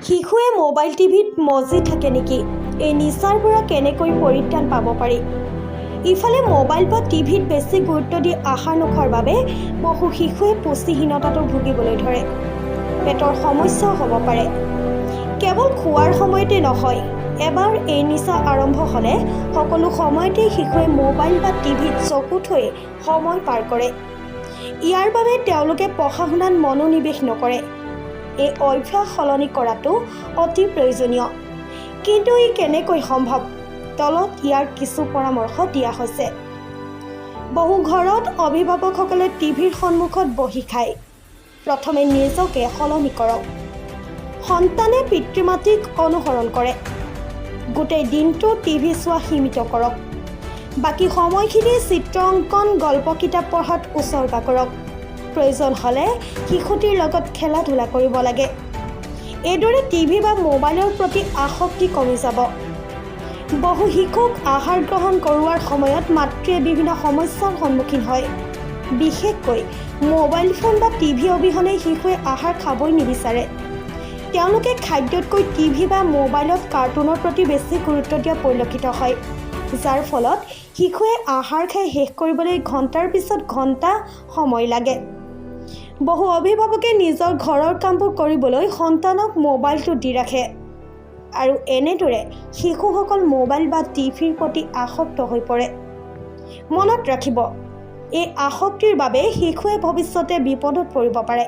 শিশুৱে মোবাইল টিভিত মজি থাকে নেকি? এই নিচাৰ পৰা কেনেকৈ পৰিত্ৰাণ পাব পাৰি? ইফালে মোবাইল বা টিভিত বেছি গুৰুত্ব দি আহাৰ নোখোৱাৰ বাবে বহু শিশুৱে পুষ্টিহীনতাতো ভুগিবলৈ ধৰে। পেটৰ সমস্যাও হ'ব পাৰে। কেৱল খোৱাৰ সময়তে নহয়, এবাৰ এই নিচা আৰম্ভ হ'লে সকলো সময়তে শিশুৱে মোবাইল বা টিভিত চকু থৈ সময় পাৰ কৰে। ইয়াৰ বাবে তেওঁলোকে পঢ়া শুনাত মনোনিৱেশ নকৰে। এই অভ্যাস সলনি কৰাটো অতি প্ৰয়োজনীয়। কিন্তু ই কেনেকৈ সম্ভৱ? তলত ইয়াৰ কিছু পৰামৰ্শ দিয়া হৈছে। বহু ঘৰত অভিভাৱকসকলে টিভিৰ সন্মুখত বহি খায়। প্ৰথমে নিজকে সলনি কৰক। সন্তানে পিতৃ মাতৃক অনুসৰণ কৰে। গোটেই দিনটো টিভি চোৱা সীমিত কৰক। বাকী সময়খিনি চিত্ৰ অংকন, গল্প কিতাপ পঢ়াত উচৰ্গা কৰক। প্ৰয়োজন হ'লে শিশুটিৰ লগত খেলা ধূলা কৰিব লাগে। এইদৰে টিভি বা মোবাইলৰ প্ৰতি আসক্তি কমি যাব। বহু শিশুক আহাৰ গ্ৰহণ কৰোৱাৰ সময়ত মাতৃয়ে বিভিন্ন সমস্যাৰ সন্মুখীন হয়। বিশেষকৈ মোবাইল ফোন বা টিভি অবিহনে শিশুৱে আহাৰ খাবই নিবিচাৰে। তেওঁলোকে খাদ্যতকৈ টিভি বা মোবাইলত কাৰ্টুনৰ প্ৰতি বেছি গুৰুত্ব দিয়া পৰিলক্ষিত হয়, যাৰ ফলত শিশুৱে আহাৰ খাই শেষ কৰিবলৈ ঘণ্টাৰ পিছত ঘণ্টা সময় লাগে। বহু অভিভাৱকে নিজৰ ঘৰৰ কামবোৰ কৰিবলৈ সন্তানক মোবাইলটো দি ৰাখে আৰু এনেদৰে শিশুসকল মোবাইল বা টিভিৰ প্ৰতি আসক্ত হৈ পৰে। মনত ৰাখিব, এই আসক্তিৰ বাবে শিশুৱে ভৱিষ্যতে বিপদত পৰিব পাৰে।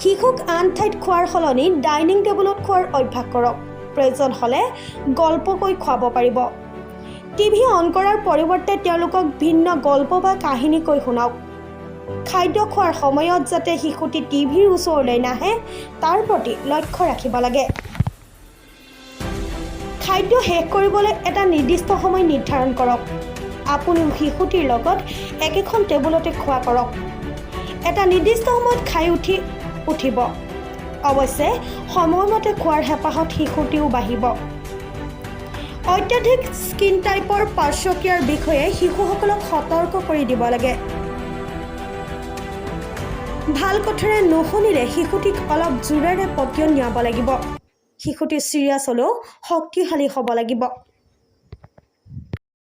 শিশুক আন ঠাইত খোৱাৰ সলনি ডাইনিং টেবুলত খোৱাৰ অভ্যাস কৰক। প্ৰয়োজন হ'লে গল্প কৈ খুৱাব পাৰিব। টিভি অন কৰাৰ পৰিৱৰ্তে তেওঁলোকক ভিন্ন গল্প বা কাহিনী কৈ শুনাওক। খাদ্য খোৱাৰ সময়ত যাতে শিশুটি টিভিৰ ওচৰলৈ নাহে তাৰ প্ৰতি লক্ষ্য ৰাখিব লাগে। খাদ্য শেষ কৰিবলৈ এটা নিৰ্দিষ্ট সময় নিৰ্ধাৰণ কৰক। আপুনিও শিশুটিৰ লগত একেখন টেবুলতে খোৱা কৰক। এটা নিৰ্দিষ্ট সময়ত খাই উঠিব। অৱশ্যে সময়মতে খোৱাৰ হেঁপাহত শিশুটিও বাঢ়িব। অত্যাধিক স্ক্ৰীন টাইপৰ পাৰ্শ্বক্ৰিয়াৰ বিষয়ে শিশুসকলক সতৰ্ক কৰি দিব লাগে। ভাল কথাৰে নুশুনিলে শিশুটিক অলপ জোৰেৰে পতিয়ন নিয়াব লাগিব। শিশুটি চিৰিয়াছ হ'লেও শক্তিশালী হ'ব লাগিব।